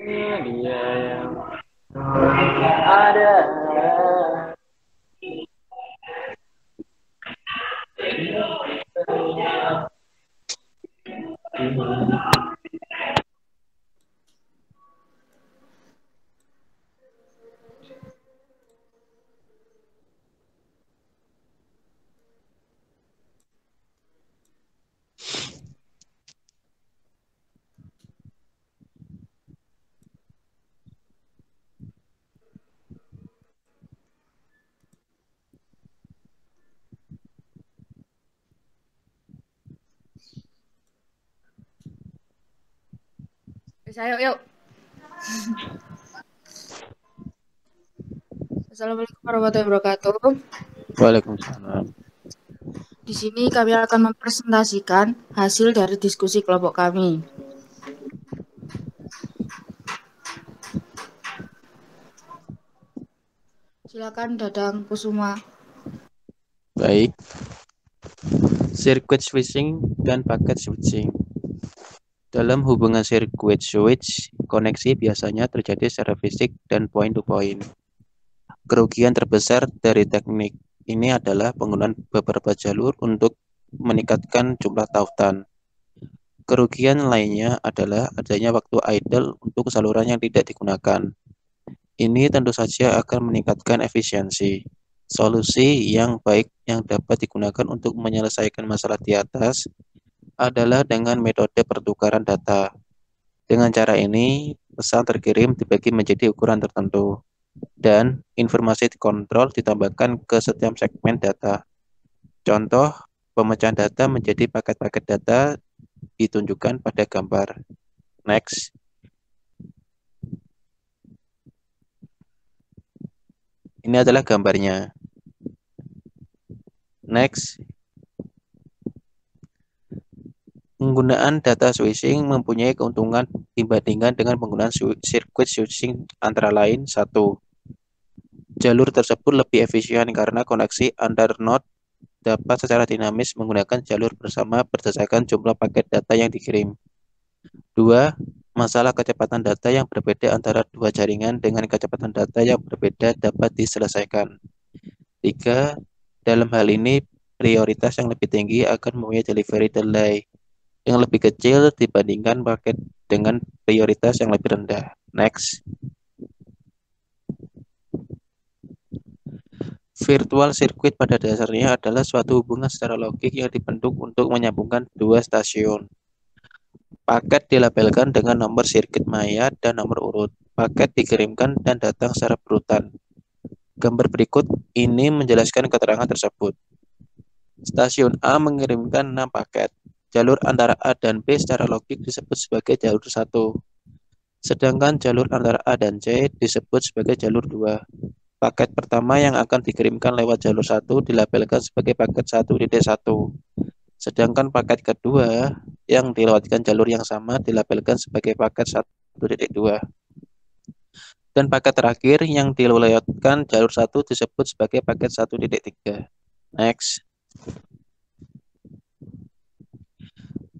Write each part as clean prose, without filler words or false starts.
Ini dia yang ada. Bisa yuk yuk. Assalamualaikum warahmatullahi wabarakatuh. Waalaikumsalam. Di sini kami akan mempresentasikan hasil dari diskusi kelompok kami. Silakan Dadang Kusuma. Baik. Circuit switching dan packet switching. Dalam hubungan circuit switch, koneksi biasanya terjadi secara fisik dan point to point. Kerugian terbesar dari teknik ini adalah penggunaan beberapa jalur untuk meningkatkan jumlah tautan. Kerugian lainnya adalah adanya waktu idle untuk saluran yang tidak digunakan. Ini tentu saja akan meningkatkan efisiensi. Solusi yang baik yang dapat digunakan untuk menyelesaikan masalah di atas adalah dengan metode pertukaran data. Dengan cara ini, pesan terkirim dibagi menjadi ukuran tertentu, dan informasi dikontrol ditambahkan ke setiap segmen data. Contoh, pemecahan data menjadi paket-paket data ditunjukkan pada gambar. Next. Ini adalah gambarnya. Next. Penggunaan data switching mempunyai keuntungan dibandingkan dengan penggunaan circuit switching antara lain. 1. Jalur tersebut lebih efisien karena koneksi antar node dapat secara dinamis menggunakan jalur bersama berdasarkan jumlah paket data yang dikirim. 2. Masalah kecepatan data yang berbeda antara dua jaringan dengan kecepatan data yang berbeda dapat diselesaikan. 3. Dalam hal ini, prioritas yang lebih tinggi akan mempunyai delivery delay yang lebih kecil dibandingkan paket dengan prioritas yang lebih rendah. Next. Virtual circuit pada dasarnya adalah suatu hubungan secara logik yang dibentuk untuk menyambungkan dua stasiun. Paket dilabelkan dengan nomor sirkuit maya dan nomor urut. Paket dikirimkan dan datang secara berurutan. Gambar berikut ini menjelaskan keterangan tersebut. Stasiun A mengirimkan 6 paket. Jalur antara A dan B secara logik disebut sebagai jalur 1. Sedangkan jalur antara A dan C disebut sebagai jalur 2. Paket pertama yang akan dikirimkan lewat jalur 1 dilabelkan sebagai paket 1.1. Sedangkan paket kedua yang dilewatkan jalur yang sama dilabelkan sebagai paket 1.2. Dan paket terakhir yang dilewatkan jalur 1 disebut sebagai paket 1.3. Next.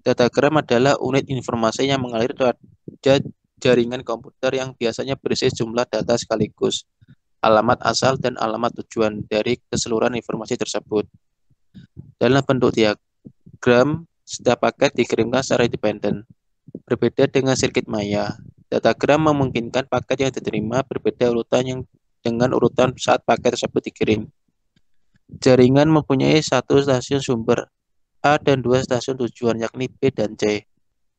Datagram adalah unit informasi yang mengalir pada jaringan komputer yang biasanya berisi jumlah data sekaligus, alamat asal dan alamat tujuan dari keseluruhan informasi tersebut. Dalam bentuk diagram, setiap paket dikirimkan secara independen. Berbeda dengan sirkuit maya, datagram memungkinkan paket yang diterima berbeda urutan yang dengan urutan saat paket tersebut dikirim. Jaringan mempunyai satu stasiun sumber A dan dua stasiun tujuan, yakni B dan C.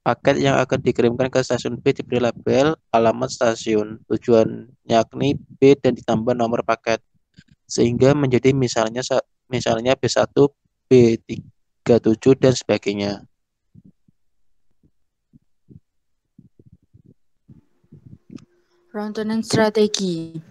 Paket yang akan dikirimkan ke stasiun B diberi label alamat stasiun tujuan, yakni B dan ditambah nomor paket, sehingga menjadi misalnya B1, B37, dan sebagainya. Routing strategi.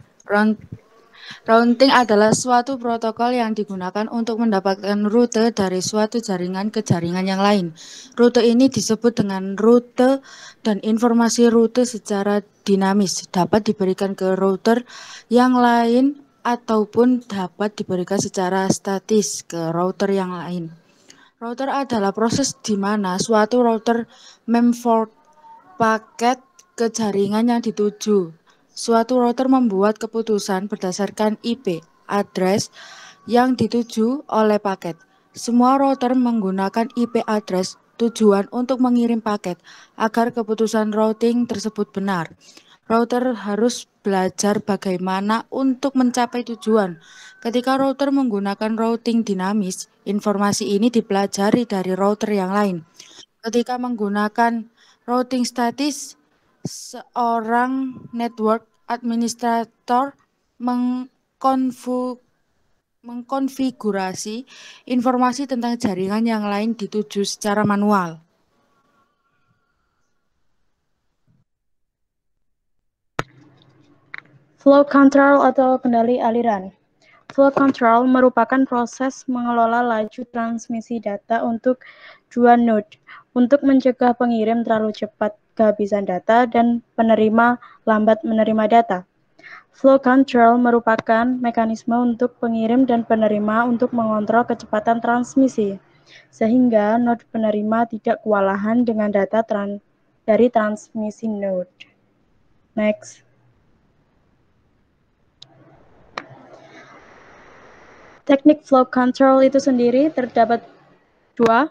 Routing adalah suatu protokol yang digunakan untuk mendapatkan rute dari suatu jaringan ke jaringan yang lain. Rute ini disebut dengan rute, dan informasi rute secara dinamis dapat diberikan ke router yang lain ataupun dapat diberikan secara statis ke router yang lain. Router adalah proses di mana suatu router memforward paket ke jaringan yang dituju. Suatu router membuat keputusan berdasarkan IP, address yang dituju oleh paket. Semua router menggunakan IP address tujuan untuk mengirim paket agar keputusan routing tersebut benar. Router harus belajar bagaimana untuk mencapai tujuan. Ketika router menggunakan routing dinamis, informasi ini dipelajari dari router yang lain. Ketika menggunakan routing statis, seorang network administrator mengkonfigurasi informasi tentang jaringan yang lain dituju secara manual. Flow control atau kendali aliran. Flow control merupakan proses mengelola laju transmisi data untuk dua node untuk mencegah pengirim terlalu cepat kehabisan data dan penerima lambat menerima data. Flow control merupakan mekanisme untuk pengirim dan penerima untuk mengontrol kecepatan transmisi, sehingga node penerima tidak kewalahan dengan data dari transmisi node. Next. Teknik flow control itu sendiri terdapat dua,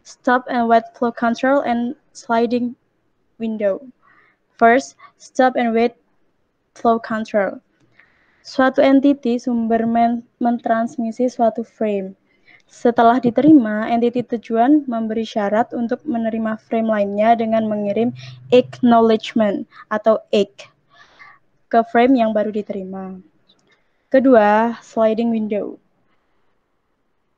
stop and wait flow control and sliding window. First, stop and wait flow control. Suatu entity sumber mentransmisi suatu frame. Setelah diterima, entity tujuan memberi syarat untuk menerima frame lainnya dengan mengirim acknowledgement atau ACK ke frame yang baru diterima. Kedua, sliding window.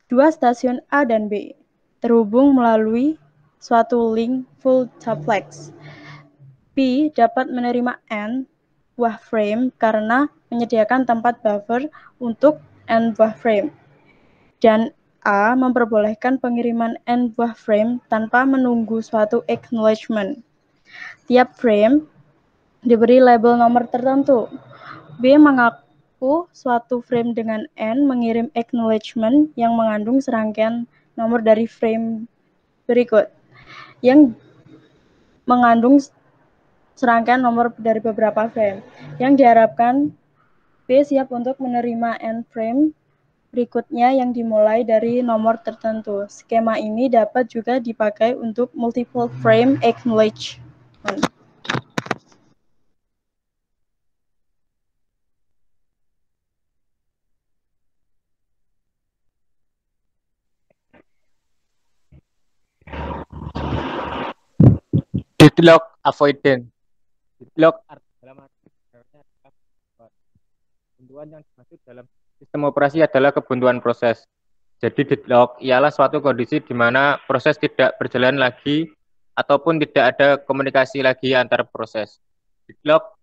Dua stasiun A dan B terhubung melalui suatu link full duplex. B dapat menerima N buah frame karena menyediakan tempat buffer untuk N buah frame. Dan A memperbolehkan pengiriman N buah frame tanpa menunggu suatu acknowledgement. Tiap frame diberi label nomor tertentu. B mengaku suatu frame dengan N mengirim acknowledgement yang mengandung serangkaian nomor dari frame berikut, yang mengandung serangkaian nomor dari beberapa frame, yang diharapkan B siap untuk menerima N frame berikutnya yang dimulai dari nomor tertentu. Skema ini dapat juga dipakai untuk multiple frame acknowledgement. Deadlock avoidance. Deadlock dalam arti kebuntuan yang dimaksud dalam sistem operasi adalah kebuntuan proses. Jadi deadlock ialah suatu kondisi di mana proses tidak berjalan lagi ataupun tidak ada komunikasi lagi antar proses. Deadlock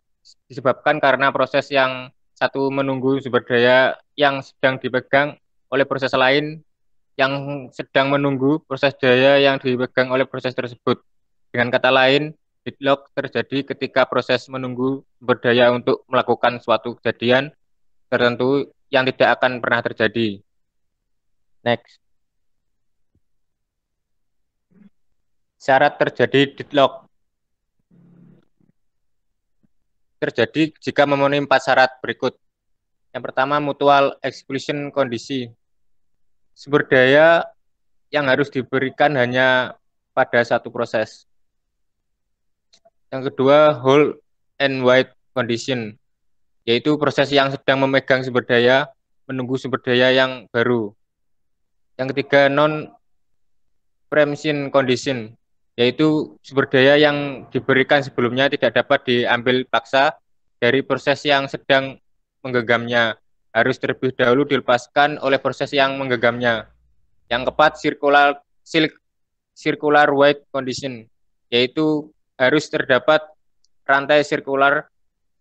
disebabkan karena proses yang satu menunggu sumber daya yang sedang dipegang oleh proses lain yang sedang menunggu proses daya yang dipegang oleh proses tersebut. Dengan kata lain, deadlock terjadi ketika proses menunggu sumber daya untuk melakukan suatu kejadian tertentu yang tidak akan pernah terjadi. Next. Syarat terjadi deadlock terjadi jika memenuhi 4 syarat berikut. Yang pertama, mutual exclusion kondisi. Sumber daya yang harus diberikan hanya pada satu proses. Yang kedua, hold and wait condition, yaitu proses yang sedang memegang sumber daya menunggu sumber daya yang baru. Yang ketiga, non-preemption condition, yaitu sumber daya yang diberikan sebelumnya tidak dapat diambil paksa dari proses yang sedang menggenggamnya, harus terlebih dahulu dilepaskan oleh proses yang menggenggamnya. Yang keempat, circular wait condition, yaitu harus terdapat rantai sirkular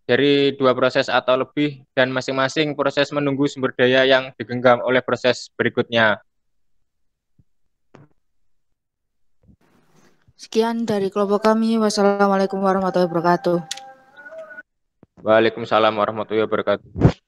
dari dua proses atau lebih dan masing-masing proses menunggu sumber daya yang digenggam oleh proses berikutnya. Sekian dari kelompok kami. Wassalamualaikum warahmatullahi wabarakatuh. Waalaikumsalam warahmatullahi wabarakatuh.